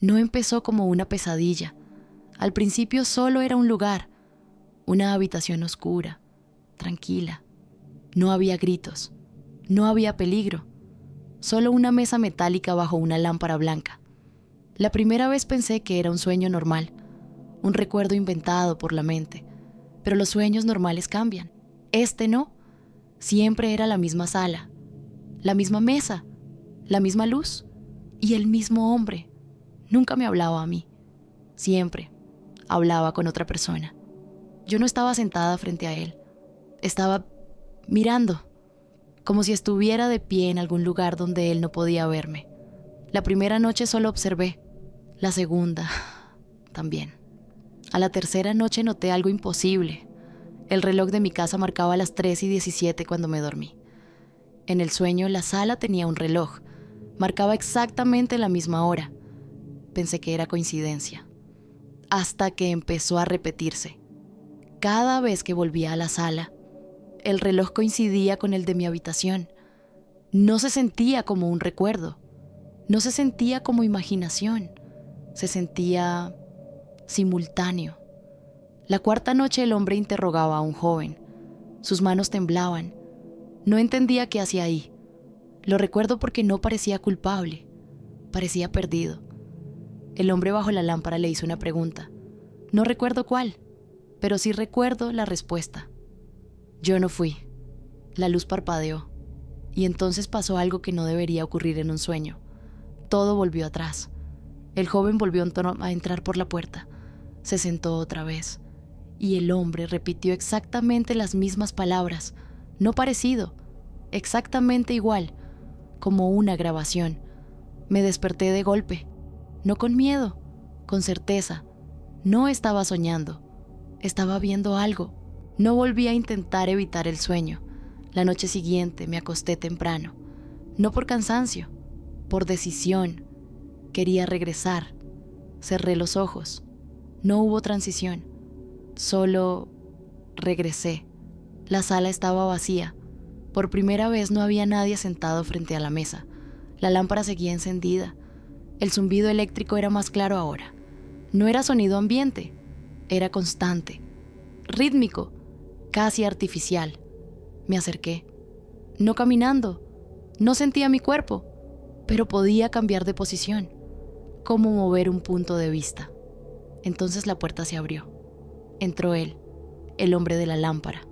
No empezó como una pesadilla. Al principio solo era un lugar, una habitación oscura, tranquila. No había gritos, no había peligro, solo una mesa metálica bajo una lámpara blanca. La primera vez pensé que era un sueño normal, un recuerdo inventado por la mente, pero los sueños normales cambian. Este no, siempre era la misma sala, la misma mesa, la misma luz y el mismo hombre. Nunca me hablaba a mí, siempre hablaba con otra persona. Yo no estaba sentada frente a él, estaba mirando, como si estuviera de pie en algún lugar donde él no podía verme. La primera noche solo observé, la segunda también. A la tercera noche noté algo imposible. El reloj de mi casa marcaba las 3:17 cuando me dormí. En el sueño la sala tenía un reloj, marcaba exactamente la misma hora. Pensé que era coincidencia, hasta que empezó a repetirse. Cada vez que volvía a la sala, el reloj coincidía con el de mi habitación. No se sentía como un recuerdo, no se sentía como imaginación, se sentía simultáneo. La cuarta noche el hombre interrogaba a un joven. Sus manos temblaban. No entendía qué hacía ahí. Lo recuerdo porque no parecía culpable, parecía perdido. El hombre bajo la lámpara le hizo una pregunta. No recuerdo cuál, pero sí recuerdo la respuesta. Yo no fui. La luz parpadeó, y entonces pasó algo que no debería ocurrir en un sueño. Todo volvió atrás. El joven volvió a entrar por la puerta. Se sentó otra vez, y el hombre repitió exactamente las mismas palabras, no parecido, exactamente igual, como una grabación. Me desperté de golpe, no con miedo, con certeza. No estaba soñando, estaba viendo algo. No volví a intentar evitar el sueño. La noche siguiente me acosté temprano, no por cansancio, por decisión. Quería regresar. Cerré los ojos. No hubo transición, solo regresé. La sala estaba vacía. Por primera vez no había nadie sentado frente a la mesa. La lámpara seguía encendida. El zumbido eléctrico era más claro ahora. No era sonido ambiente, era constante, rítmico, casi artificial. Me acerqué. No caminando, no sentía mi cuerpo, pero podía cambiar de posición, como mover un punto de vista. Entonces la puerta se abrió. Entró él, el hombre de la lámpara.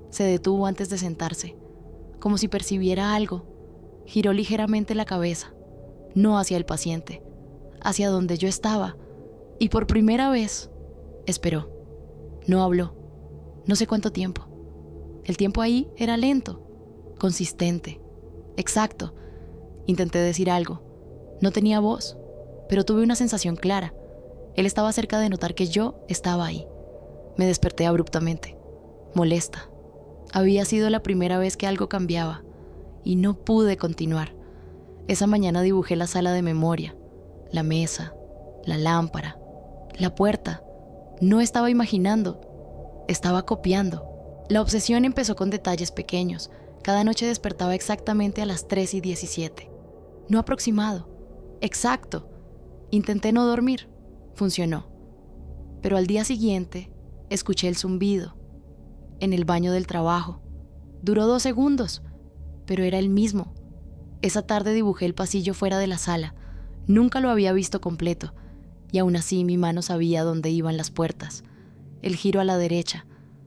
Se detuvo antes de sentarse, como si percibiera algo. Giró ligeramente la cabeza, no hacia el paciente, hacia donde yo estaba, y por primera vez esperó. No habló, no sé cuánto tiempo. El tiempo ahí era lento, consistente, exacto. Intenté decir algo. No tenía voz, pero tuve una sensación clara. Él estaba cerca de notar que yo estaba ahí. Me desperté abruptamente, molesta. Había sido la primera vez que algo cambiaba, y no pude continuar. Esa mañana dibujé la sala de memoria, la mesa, la lámpara, la puerta. No estaba imaginando, estaba copiando. La obsesión empezó con detalles pequeños. Cada noche despertaba exactamente a las 3:17. No aproximado, exacto. Intenté no dormir, funcionó. Pero al día siguiente, escuché el zumbido, en el baño del trabajo. Duró 2 segundos, pero era el mismo. Esa tarde dibujé el pasillo fuera de la sala. Nunca lo había visto completo, y aún así mi mano sabía dónde iban las puertas. El giro a la derecha,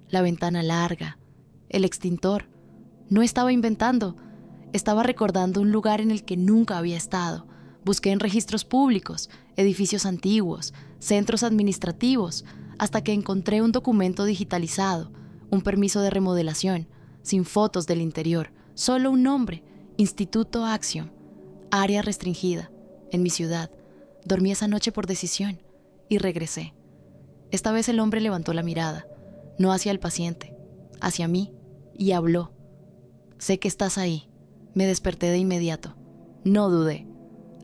la ventana larga, el extintor. No estaba inventando, estaba recordando un lugar en el que nunca había estado. Busqué en registros públicos, edificios antiguos, centros administrativos, hasta que encontré un documento digitalizado, un permiso de remodelación, sin fotos del interior, solo un nombre: Instituto Axiom, área restringida, en mi ciudad. Dormí esa noche por decisión y regresé. Esta vez el hombre levantó la mirada, no hacia el paciente, hacia mí, y habló. Sé que estás ahí. Me desperté de inmediato. No dudé.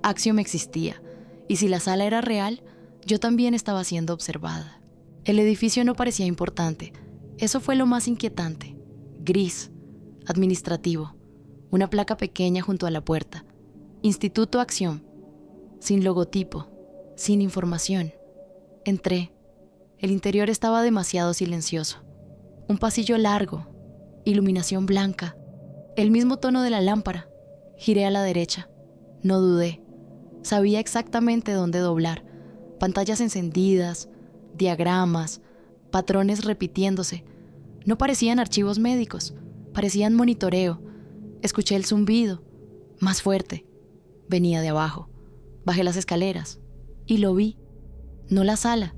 Axiom existía, y si la sala era real, yo también estaba siendo observada. El edificio no parecía importante. Eso fue lo más inquietante. Gris, administrativo, una placa pequeña junto a la puerta. Instituto Axiom, sin logotipo, sin información. Entré. El interior estaba demasiado silencioso. Un pasillo largo, iluminación blanca, el mismo tono de la lámpara. Giré a la derecha. No dudé. Sabía exactamente dónde doblar. Pantallas encendidas, diagramas, patrones repitiéndose. No parecían archivos médicos, parecían monitoreo. Escuché el zumbido, más fuerte. Venía de abajo. Bajé las escaleras y lo vi. No la sala.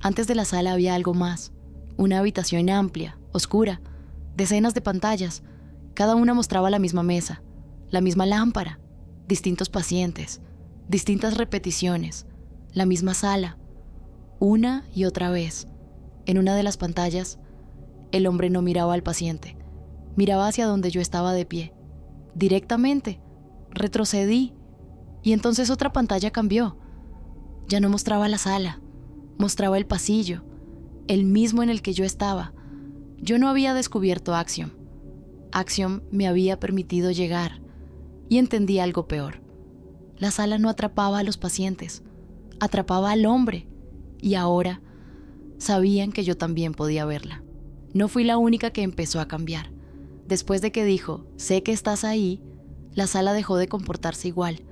Antes de la sala había algo más. Una habitación amplia, oscura, decenas de pantallas. Cada una mostraba la misma mesa, la misma lámpara, distintos pacientes, distintas repeticiones, la misma sala. Una y otra vez. En una de las pantallas, el hombre no miraba al paciente. Miraba hacia donde yo estaba de pie. Directamente. Retrocedí. Y entonces otra pantalla cambió. Ya no mostraba la sala. Mostraba el pasillo, el mismo en el que yo estaba. Yo no había descubierto Axiom. Axiom me había permitido llegar. Y entendí algo peor. La sala no atrapaba a los pacientes. Atrapaba al hombre. Y ahora sabían que yo también podía verla. No fui la única que empezó a cambiar. Después de que dijo, sé que estás ahí, la sala dejó de comportarse igual.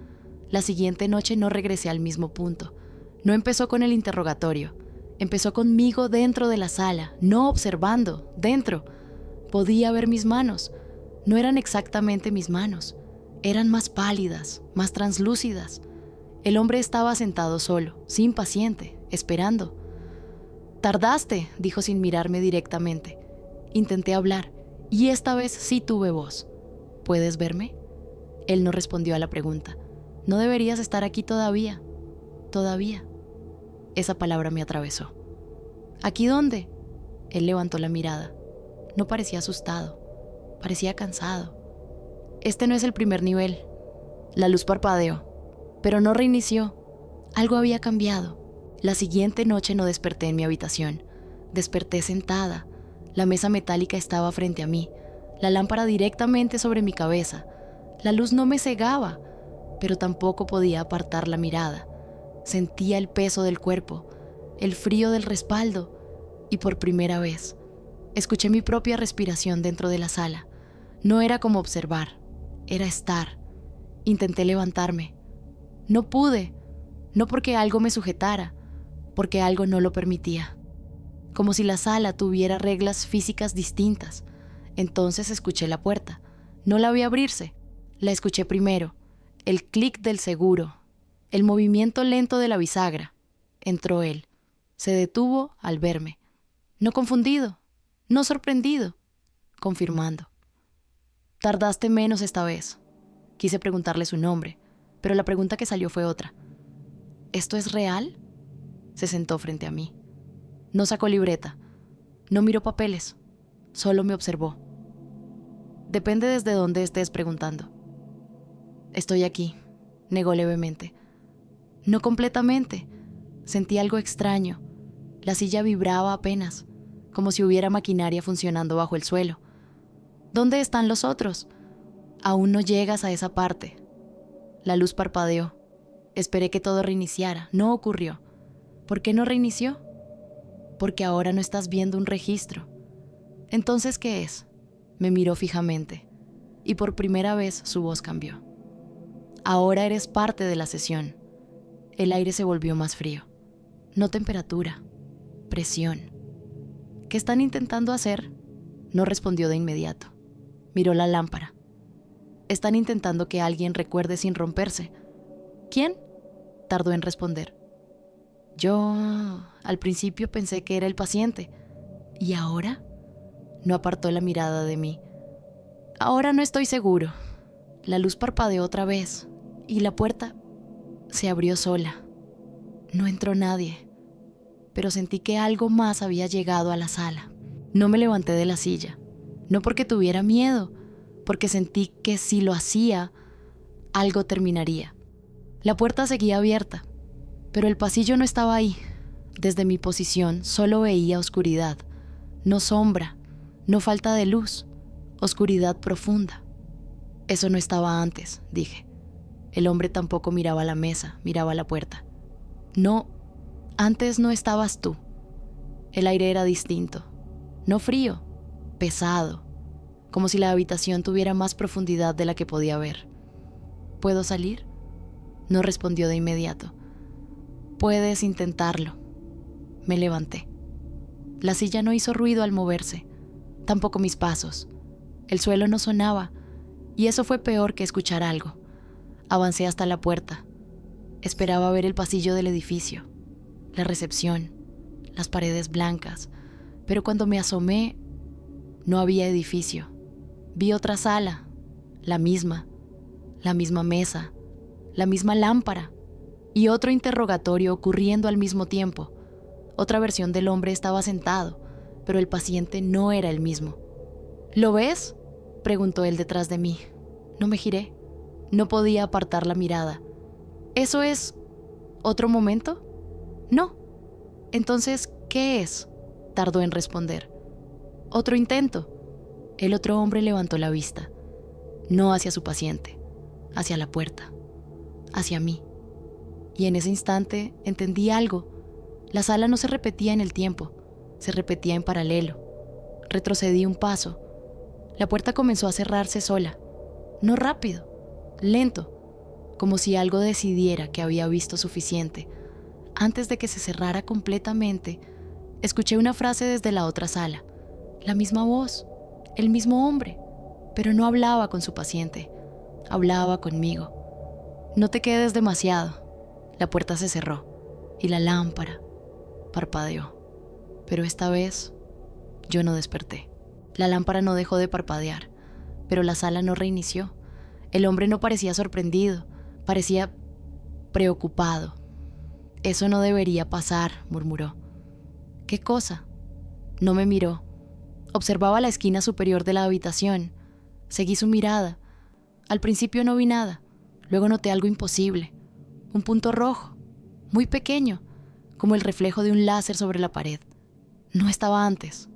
La siguiente noche no regresé al mismo punto. No empezó con el interrogatorio. Empezó conmigo dentro de la sala, no observando, dentro. Podía ver mis manos. No eran exactamente mis manos. Eran más pálidas, más translúcidas. El hombre estaba sentado solo, sin paciente, esperando. «Tardaste», dijo sin mirarme directamente. Intenté hablar, y esta vez sí tuve voz. «¿Puedes verme?» Él no respondió a la pregunta. «No deberías estar aquí todavía». «Todavía». Esa palabra me atravesó. «¿Aquí dónde?» Él levantó la mirada. No parecía asustado. Parecía cansado. «Este no es el primer nivel». La luz parpadeó, pero no reinició. Algo había cambiado. La siguiente noche no desperté en mi habitación. Desperté sentada. La mesa metálica estaba frente a mí, la lámpara directamente sobre mi cabeza. La luz no me cegaba, pero tampoco podía apartar la mirada. Sentía el peso del cuerpo, el frío del respaldo, y por primera vez escuché mi propia respiración dentro de la sala. No era como observar, era estar. Intenté levantarme. No pude, no porque algo me sujetara, porque algo no lo permitía. Como si la sala tuviera reglas físicas distintas. Entonces escuché la puerta. No la vi abrirse. La escuché primero. El clic del seguro. El movimiento lento de la bisagra. Entró él. Se detuvo al verme. No confundido. No sorprendido. Confirmando. «Tardaste menos esta vez». Quise preguntarle su nombre, pero la pregunta que salió fue otra. «¿Esto es real?» Se sentó frente a mí. No sacó libreta. No miró papeles. Solo me observó. «Depende desde dónde estés preguntando». «Estoy aquí», negó levemente. No completamente. Sentí algo extraño. La silla vibraba apenas, como si hubiera maquinaria funcionando bajo el suelo. «¿Dónde están los otros?» «Aún no llegas a esa parte». La luz parpadeó. Esperé que todo reiniciara. No ocurrió. ¿Por qué no reinició? Porque ahora no estás viendo un registro. ¿Entonces qué es? Me miró fijamente, y por primera vez su voz cambió. Ahora eres parte de la sesión. El aire se volvió más frío. No temperatura, presión. ¿Qué están intentando hacer? No respondió de inmediato. Miró la lámpara. Están intentando que alguien recuerde sin romperse. ¿Quién? Tardó en responder. Yo al principio pensé que era el paciente. ¿Y ahora? No apartó la mirada de mí. Ahora no estoy seguro. La luz parpadeó otra vez y la puerta se abrió sola. No entró nadie, pero sentí que algo más había llegado a la sala. No me levanté de la silla, no porque tuviera miedo, porque sentí que si lo hacía, algo terminaría. La puerta seguía abierta, pero el pasillo no estaba ahí. Desde mi posición solo veía oscuridad, no sombra, no falta de luz, oscuridad profunda. Eso no estaba antes, dije. El hombre tampoco miraba la mesa, miraba la puerta. No, antes no estabas tú. El aire era distinto. No frío, pesado, como si la habitación tuviera más profundidad de la que podía ver. ¿Puedo salir? No respondió de inmediato. Puedes intentarlo. Me levanté. La silla no hizo ruido al moverse, tampoco mis pasos. El suelo no sonaba, y eso fue peor que escuchar algo. Avancé hasta la puerta. Esperaba ver el pasillo del edificio, la recepción, las paredes blancas, pero cuando me asomé, no había edificio. Vi otra sala, la misma mesa, la misma lámpara, y otro interrogatorio ocurriendo al mismo tiempo. Otra versión del hombre estaba sentado, pero el paciente no era el mismo. ¿Lo ves?, preguntó él detrás de mí. No me giré. No podía apartar la mirada. ¿Eso es otro momento? No. Entonces, ¿qué es?, tardó en responder. Otro intento. El otro hombre levantó la vista. No hacia su paciente, hacia la puerta, hacia mí. Y en ese instante entendí algo. La sala no se repetía en el tiempo, se repetía en paralelo. Retrocedí un paso. La puerta comenzó a cerrarse sola. No rápido, lento, como si algo decidiera que había visto suficiente. Antes de que se cerrara completamente, escuché una frase desde la otra sala. La misma voz, el mismo hombre, pero no hablaba con su paciente, hablaba conmigo. No te quedes demasiado. La puerta se cerró y la lámpara parpadeó, pero esta vez yo no desperté. La lámpara no dejó de parpadear, pero la sala no reinició. El hombre no parecía sorprendido, parecía preocupado. Eso no debería pasar, murmuró. ¿Qué cosa? No me miró. Observaba la esquina superior de la habitación. Seguí su mirada. Al principio no vi nada, luego noté algo imposible. Un punto rojo, muy pequeño, como el reflejo de un láser sobre la pared. No estaba antes.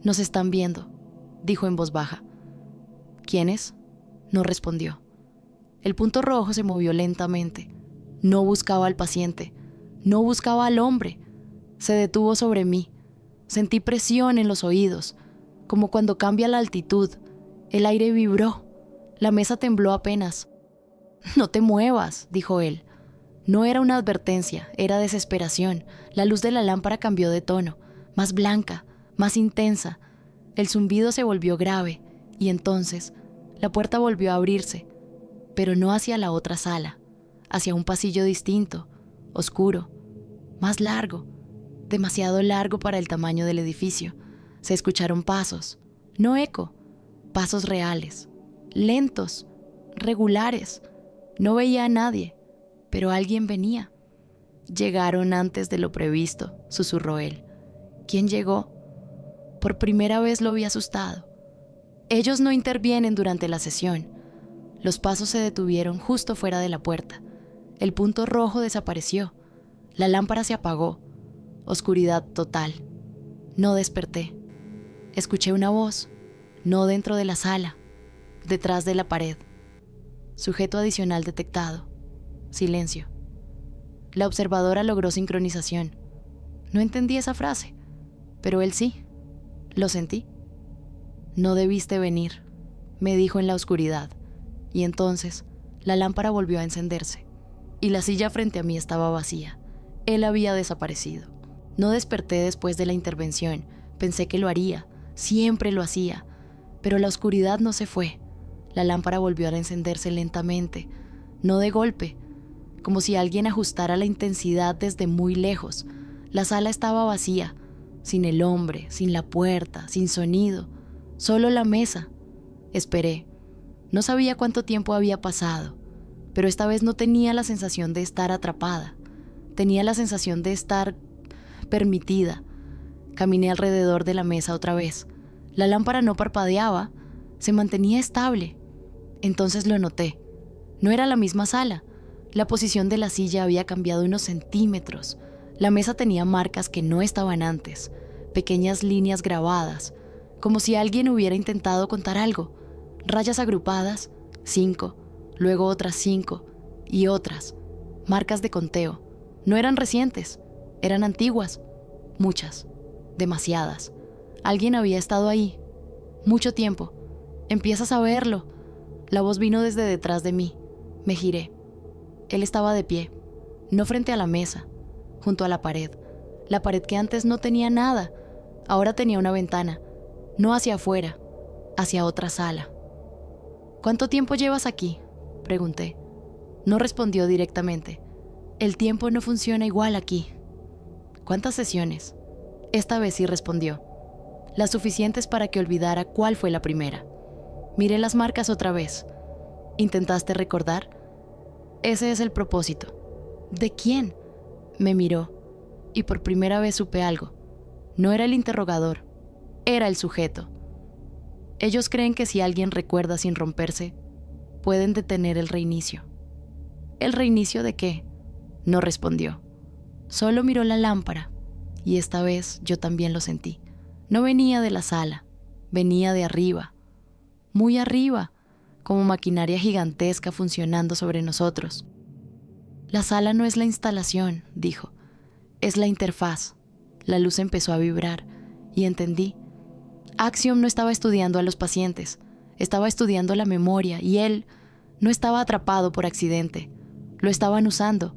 Nos están viendo, dijo en voz baja. ¿Quiénes? No respondió. El punto rojo se movió lentamente. No buscaba al paciente, no buscaba al hombre. Se detuvo sobre mí. Sentí presión en los oídos, como cuando cambia la altitud. El aire vibró. La mesa tembló apenas. No te muevas, dijo él. No era una advertencia, era desesperación. La luz de la lámpara cambió de tono, más blanca, más intensa. El zumbido se volvió grave, y entonces la puerta volvió a abrirse, pero no hacia la otra sala, hacia un pasillo distinto, oscuro, más largo, demasiado largo para el tamaño del edificio. Se escucharon pasos, no eco, pasos reales, lentos, regulares. No veía a nadie, pero alguien venía. Llegaron antes de lo previsto, susurró él. ¿Quién llegó? Por primera vez lo vi asustado. Ellos no intervienen durante la sesión. Los pasos se detuvieron justo fuera de la puerta. El punto rojo desapareció. La lámpara se apagó. Oscuridad total. No desperté. Escuché una voz, no dentro de la sala, detrás de la pared. Sujeto adicional detectado. Silencio. La observadora logró sincronización. No entendí esa frase, pero él sí. Lo sentí. No debiste venir, me dijo en la oscuridad, y entonces la lámpara volvió a encenderse, y la silla frente a mí estaba vacía. Él había desaparecido. No desperté después de la intervención. Pensé que lo haría, siempre lo hacía, pero la oscuridad no se fue. La lámpara volvió a encenderse lentamente, no de golpe, como si alguien ajustara la intensidad desde muy lejos. La sala estaba vacía, sin el hombre, sin la puerta, sin sonido, solo la mesa. Esperé. No sabía cuánto tiempo había pasado, pero esta vez no tenía la sensación de estar atrapada. Tenía la sensación de estar permitida. Caminé alrededor de la mesa otra vez. La lámpara no parpadeaba, se mantenía estable. Entonces lo noté. No era la misma sala. La posición de la silla había cambiado unos centímetros. La mesa tenía marcas que no estaban antes, pequeñas líneas grabadas, como si alguien hubiera intentado contar algo. Rayas agrupadas, 5, luego otras 5 y otras. Marcas de conteo. No eran recientes, eran antiguas. Muchas, demasiadas. Alguien había estado ahí. Mucho tiempo. Empiezas a verlo. La voz vino desde detrás de mí. Me giré. Él estaba de pie, no frente a la mesa, junto a la pared que antes no tenía nada, ahora tenía una ventana, no hacia afuera, hacia otra sala. ¿Cuánto tiempo llevas aquí?, pregunté. No respondió directamente. El tiempo no funciona igual aquí. ¿Cuántas sesiones? Esta vez sí respondió. Las suficientes para que olvidara cuál fue la primera. Miré las marcas otra vez. ¿Intentaste recordar? Ese es el propósito. ¿De quién? Me miró, y por primera vez supe algo. No era el interrogador, era el sujeto. Ellos creen que si alguien recuerda sin romperse, pueden detener el reinicio. ¿El reinicio de qué? No respondió. Solo miró la lámpara, y esta vez yo también lo sentí. No venía de la sala, venía de arriba, muy arriba, como maquinaria gigantesca funcionando sobre nosotros. La sala no es la instalación, dijo, es la interfaz. La luz empezó a vibrar y entendí. Axiom no estaba estudiando a los pacientes, estaba estudiando la memoria y él no estaba atrapado por accidente. Lo estaban usando.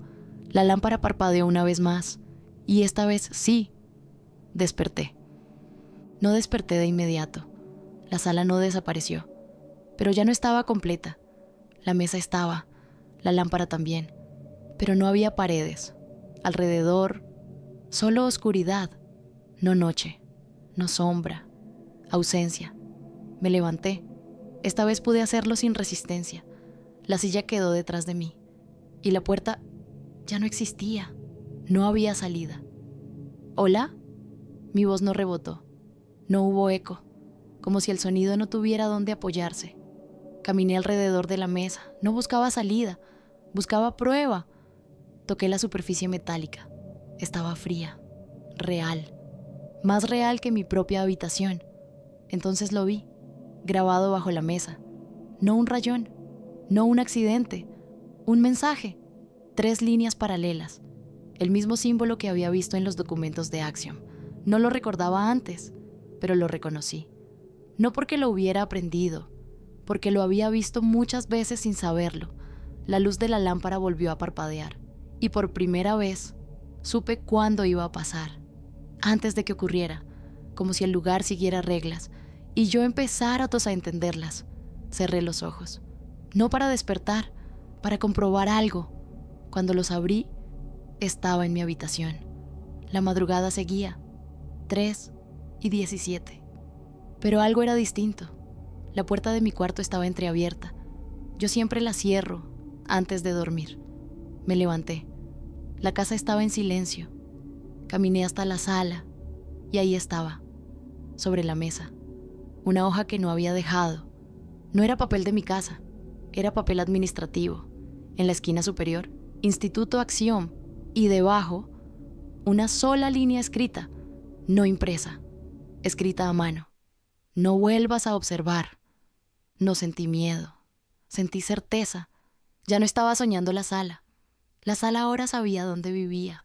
La lámpara parpadeó una vez más y esta vez sí. Desperté. No desperté de inmediato. La sala no desapareció, pero ya no estaba completa. La mesa estaba, la lámpara también, pero no había paredes. Alrededor, solo oscuridad, no noche, no sombra, ausencia. Me levanté. Esta vez pude hacerlo sin resistencia. La silla quedó detrás de mí y la puerta ya no existía. No había salida. ¿Hola? Mi voz no rebotó. No hubo eco, como si el sonido no tuviera dónde apoyarse. Caminé alrededor de la mesa. No buscaba salida, buscaba prueba. Toqué la superficie metálica. Estaba fría, real, más real que mi propia habitación. Entonces lo vi, grabado bajo la mesa. No un rayón, no un accidente, un mensaje. 3 líneas paralelas, el mismo símbolo que había visto en los documentos de Axiom. No lo recordaba antes, pero lo reconocí. No porque lo hubiera aprendido, porque lo había visto muchas veces sin saberlo. La luz de la lámpara volvió a parpadear, y por primera vez supe cuándo iba a pasar, antes de que ocurriera, como si el lugar siguiera reglas, y yo empezara a entenderlas. Cerré los ojos, no para despertar, para comprobar algo. Cuando los abrí, estaba en mi habitación. La madrugada seguía, 3:17. Pero algo era distinto. La puerta de mi cuarto estaba entreabierta. Yo siempre la cierro antes de dormir. Me levanté. La casa estaba en silencio. Caminé hasta la sala y ahí estaba, sobre la mesa, una hoja que no había dejado. No era papel de mi casa, era papel administrativo. En la esquina superior, Instituto Axiom, y debajo, una sola línea escrita, no impresa, escrita a mano. No vuelvas a observar. No sentí miedo, sentí certeza. Ya no estaba soñando la sala. La sala ahora sabía dónde vivía.